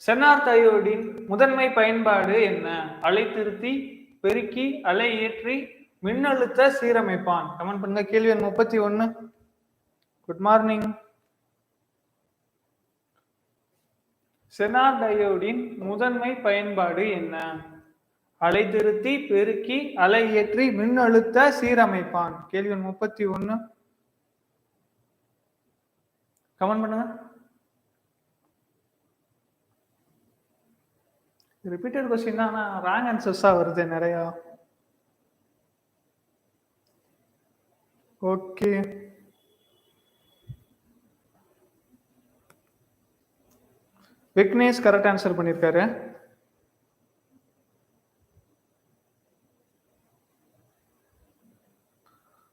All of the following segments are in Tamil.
செனார் டையோடின் முதன்மை பயன்பாடு என்ன? அலைத்திருத்தி, பெருக்கி, அலை ஏற்றி, மின்னழுத்த சீரமைப்பான். கமெண்ட் பண்ணுங்க. கேள்வி எண் 31. Good morning. செனார் டையோடின் முதன்மை பயன்பாடு என்ன? அலைத்திருத்தி, பெருக்கி, அலை ஏற்றி, மின்னழுத்த சீரமைப்பான். கேள்வி எண் 31. கமெண்ட் பண்ணுங்க. ரிப்பீட்டட் கொஸ்டின் தான், ஆனால் ராங் ஆன்சர்ஸா வருது நிறையா. ஓகே, விக்னேஷ் கரெக்ட் ஆன்சர் பண்ணியிருக்காரு.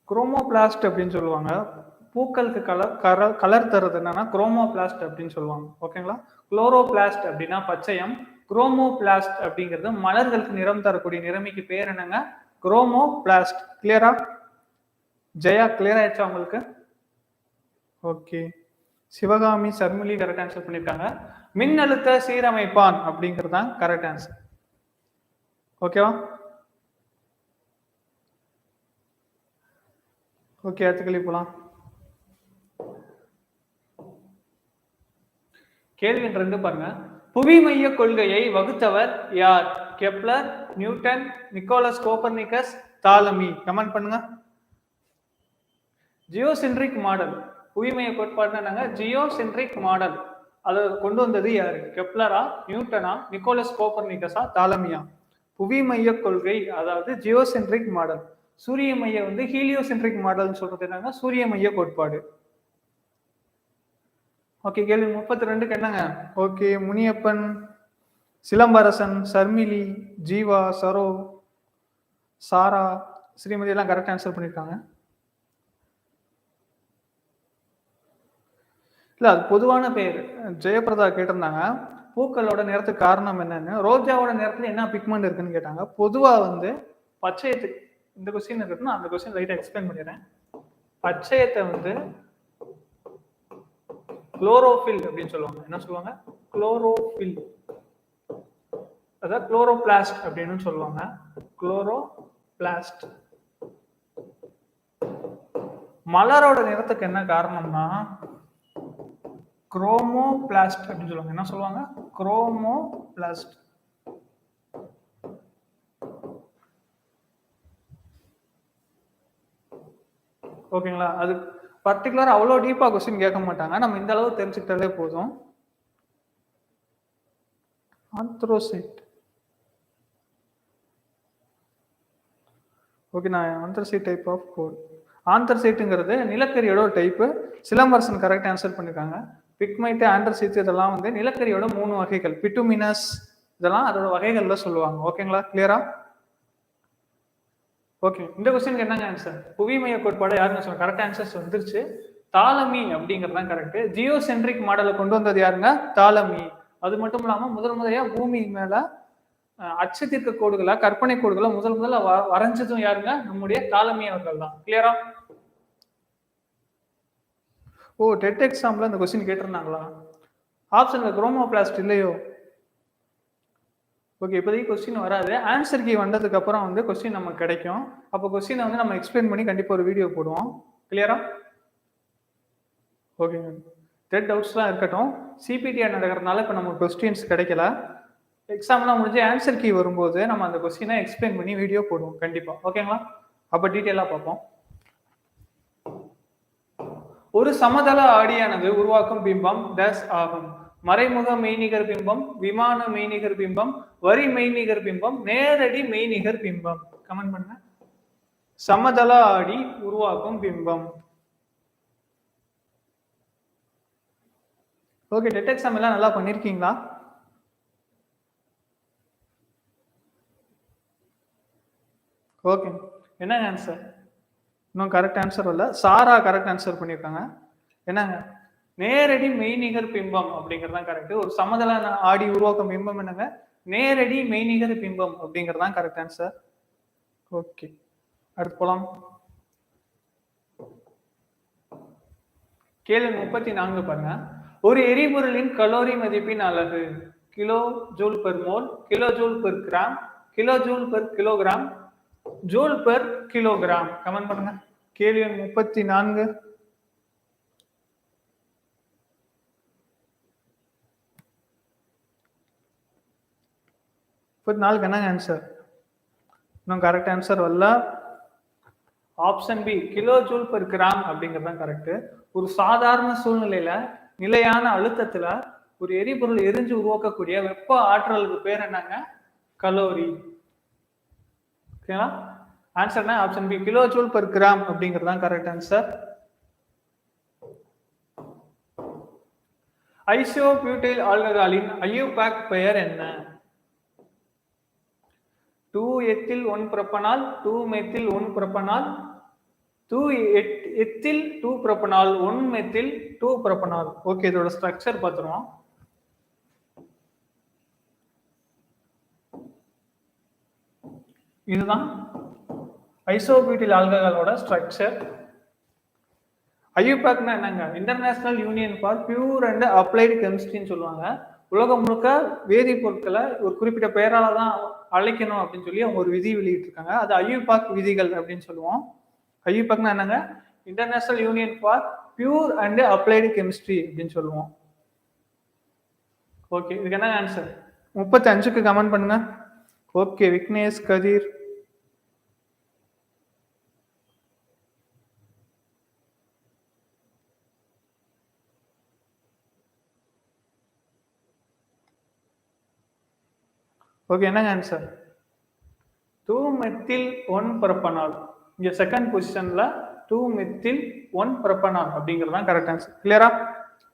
குரோமோபிளாஸ்ட் அப்படின்னு சொல்லுவாங்க. பூக்களுக்கு கலர் தருது என்னன்னா குரோமோபிளாஸ்ட் அப்படின்னு சொல்லுவாங்க. ஓகேங்களா? குளோரோபிளாஸ்ட் அப்படின்னா பச்சையம், குரோமோபிளாஸ்ட் அப்படிங்கிறது மலர்களுக்கு நிறம் தரக்கூடிய நிறமிக்கு பேர் என்னங்க? குரோமோபிளாஸ்ட். கிளியரா? ஜெயா கிளியர் ஆயிடுச்சா உங்களுக்கு? ஓகே, சிவகாமி, சர்மிலி கரெக்ட் ஆன்சர் பண்ணிருக்காங்க. மின்னழுத்த சீரமைப்பான் அப்படிங்கிறது தான் கரெக்ட் ஆன்சர். ஓகேவா? ஓகே, அடுத்த கேள்வி போலாம். கேள்வி 2 பாருங்க. புவி மைய கொள்கையை வகுத்தவர் யார்? Kepler, Newton, Nicholas Copernicus, Ptolemy. Comment பண்ணுங்க. ஜியோசென்ட்ரிக் மாடல், புவிமைய கோட்பாடு என்னங்க? Geocentric model. அதை கொண்டு வந்தது யாரு? கெப்லரா, நியூட்டனா, நிக்கோலஸ் கோப்பர்னிக்கஸா, தாலமியா? புவி மைய கொள்கை அதாவது ஜியோசென்ட்ரிக் மாடல். சூரிய மைய ஹீலியோசென்ட்ரிக் மாடல் சொல்றது என்னங்க? சூரிய மைய கோட்பாடு. ஓகே, கேள்வி 32க்கு என்னங்க? ஓகே, முனியப்பன், சிலம்பரசன், சர்மிலி, ஜீவா, சரோ, சாரா, ஸ்ரீமதி எல்லாம் கரெக்ட் ஆன்சர் பண்ணிருக்காங்க. இல்ல, அது பொதுவான பெயர். ஜெயபிரதா கேட்டிருந்தாங்க பூக்களோட நிறத்துக்கு காரணம் என்னன்னு. ரோஜாவோட நிறத்துல என்ன பிக்மெண்ட் இருக்குன்னு கேட்டாங்க. பொதுவா பச்சையத்துக்கு இந்த கொஸ்டின் இருக்குன்னா அந்த கொஸ்டின் லைட்டா எக்ஸ்பிளைன் பண்ணிடுறேன். பச்சையத்தை குளோரோஃபில் அப்படின்னு சொல்லுவாங்க. என்ன சொல்லுவாங்க? குளோரோஃபில். அதாவது குளோரோபிளாஸ்ட் அப்படின்னு சொல்லுவாங்க. குளோரோபிளாஸ்ட். மலரோட நிறத்துக்கு என்ன காரணம்னா குரோமோபிளாஸ்ட் அப்படின்னு சொல்லுவாங்க. என்ன சொல்லுவாங்க? குரோமோபிளாஸ்ட். ஓகேங்களா? அது பர்டிகுலரா அவ்வளோ டீப்பா கொஸ்டின் கேட்க மாட்டாங்க. நம்ம இந்த அளவு தெரிஞ்சுக்கிட்டாலே போதும். ஆந்த்ரோசைட். ஓகே, நான் ஆந்த்ரோசைட் டைப் ஆஃப் கோல். ஆந்த்ரசைட்டுங்கிறது நிலக்கரியோட ஒரு டைப்பு. சிலம்பரசன் கரெக்ட் ஆன்சர் பண்ணிருக்காங்க. பிக்மைட், ஆண்ட்ரசைட் இதெல்லாம் நிலக்கரியோட 3 வகைகள். பிட்டுமினஸ் இதெல்லாம் அதோட வகைகள்ல சொல்லுவாங்க. ஓகேங்களா? கிளியரா? ஓகே, இந்த கொஸ்டினுக்கு என்னங்க ஆன்சர்? புவிமைய கோட்பாடு யாருன்னு சொல்லுங்க. கரெக்ட் ஆன்சர்ஸ் வந்துருச்சு. தாலமி அப்படிங்கிறது தான் கரெக்ட். ஜியோசென்ட்ரிக் மாடலை கொண்டு வந்தது யாருங்க? தாலமி. அது மட்டும் இல்லாம முதல்ல பூமி மேல அச்சத்திற்கு கோடுகளா, கற்பனை கோடுகளா முதல்ல வரைஞ்சதும் யாருங்க? நம்முடைய தாலமி அவர்கள் தான். கிளியரா? ஓ, டெட் எக்ஸாம்ல இந்த கொஸ்டின் கேட்டிருந்தாங்களா? ஆப்ஷன்ல குரோமோபிளாஸ்ட் இல்லையோ? ஓகே, இப்போதைக்கு கொஸ்டின் வராது. ஆன்சர் கீ வந்ததுக்கு அப்புறம் கொஸ்டின் நமக்கு கிடைக்கும். அப்போ கொஸ்டினை நம்ம எக்ஸ்பிளைன் பண்ணி கண்டிப்பா ஒரு வீடியோ போடுவோம். கிளியரா? ஓகேங்க, டெட் டவுட்ஸ்லாம் இருக்கட்டும். சிபிடிஆர் நடக்கிறதுனால இப்போ நமக்கு கொஸ்டின்ஸ் கிடைக்கல. எக்ஸாம்லாம் முடிஞ்சு ஆன்சர் கீ வரும்போது நம்ம அந்த கொஸ்டினை எக்ஸ்பிளைன் பண்ணி வீடியோ போடுவோம் கண்டிப்பா. ஓகேங்களா? அப்போ டீட்டெயிலாக பார்ப்போம். ஒரு சமதள ஆடியானது உருவாக்கும் பிம்பம் டேஸ் ஆகும். மறைமுக மெய்நிகர் பிம்பம், விமான மெய்நிகர் பிம்பம், வரி மெய்நிகர் பிம்பம், நேரடி மெய்நிகர் பிம்பம். கமெண்ட் பண்ணுங்க. சமதள ஆடி உருவாக்கும் பிம்பம். ஓகே, டெட் எக்ஸாம் எல்லாம் நல்லா பண்ணிருக்கீங்களா? ஓகே, என்ன ஆன்சர்? இன்னும் கரெக்ட் ஆன்சர் இல்ல. சாரா கரெக்ட் ஆன்சர் பண்ணிருக்காங்க. என்னங்க? நேரடி மெய்நிகர் பிம்பம் அப்படிங்கிறது தான் கரெக்ட். ஒரு சமதள ஆடி உருவாக்கும் பிம்பம் என்னங்க? நேரடி மெய்நிகர் பிம்பம் அப்படிங்கிறது தான் கரெக்ட் ஆன்சர். ஓகே, அடுத்து போலாம். கேள்வி 34 பாருங்க. ஒரு எரிபொருளின் கலோரி மதிப்பின் அலகு. Kilo joule per mole, kilo joule per gram, kilo joule per kilogram, joule per kilogram. Comment பண்ணுங்க. கேள்வி எண் 34. 34 என்னங்க ஆன்சர்? இன்னும் கரெக்ட் ஆன்சர் வரல. Option B kilo joule per gram அப்படிங்கிறது தான் கரெக்ட். ஒரு சாதாரண சூழ்நிலையில நிலையான அழுத்தத்துல ஒரு எரிபொருள் எரிஞ்சு உருவாக்கக்கூடிய வெப்ப ஆற்றலுக்கு பேர் என்னங்க? கலோரி. ஓகேங்களா? ஆன்சர்னா option B kilo joule per gram அப்படிங்கிறது தான் கரெக்ட் ஆன்சர். ஐசோபியூட்டைல் ஆல்கஹாலின் IUPAC பெயர் என்ன? 2-எத்தில் 1-புரோப்பனால், 2-மெத்தில் 1-புரோப்பனால், 2-எத்தில் 2-புரோப்பனால், 1-மெத்தில் 2-புரோப்பனால். ஓகே, இதோட ஸ்ட்ரக்சர் பார்த்துருவோம். இதுதான் ஐசோபியூட்டைல் ஆல்கஹாலோட ஸ்ட்ரக்சர். IUPACனா என்னங்க? International union for pure and applied கெமிஸ்ட்ரின்னு சொல்லுவாங்க. உலகம் முழுக்க வேதிப்பொருட்களை ஒரு குறிப்பிட்ட பெயரால தான் அழைக்கணும் அப்படின்னு சொல்லி அவங்க ஒரு விதி வெளியிட்டிருக்காங்க. அது IUPAC விதிகள் அப்படின்னு சொல்லுவோம். IUPACனா என்னங்க? International union for pure and applied chemistry அப்படின்னு சொல்லுவோம். ஓகே, இதுக்கு என்ன ஆன்சர்? 35க்கு கமெண்ட் பண்ணுங்க. ஓகே, விக்னேஷ், கதிர். ஓகே, என்னங்க ஆன்சர்? 2-மெத்தில் 1-புரோப்பனால். இங்க செகண்ட் பொசிஷன்ல 2-மெத்தில் 1-புரோப்பனால் அப்படிங்கிறது தான் கரெக்ட் ஆன்சர். கிளியரா?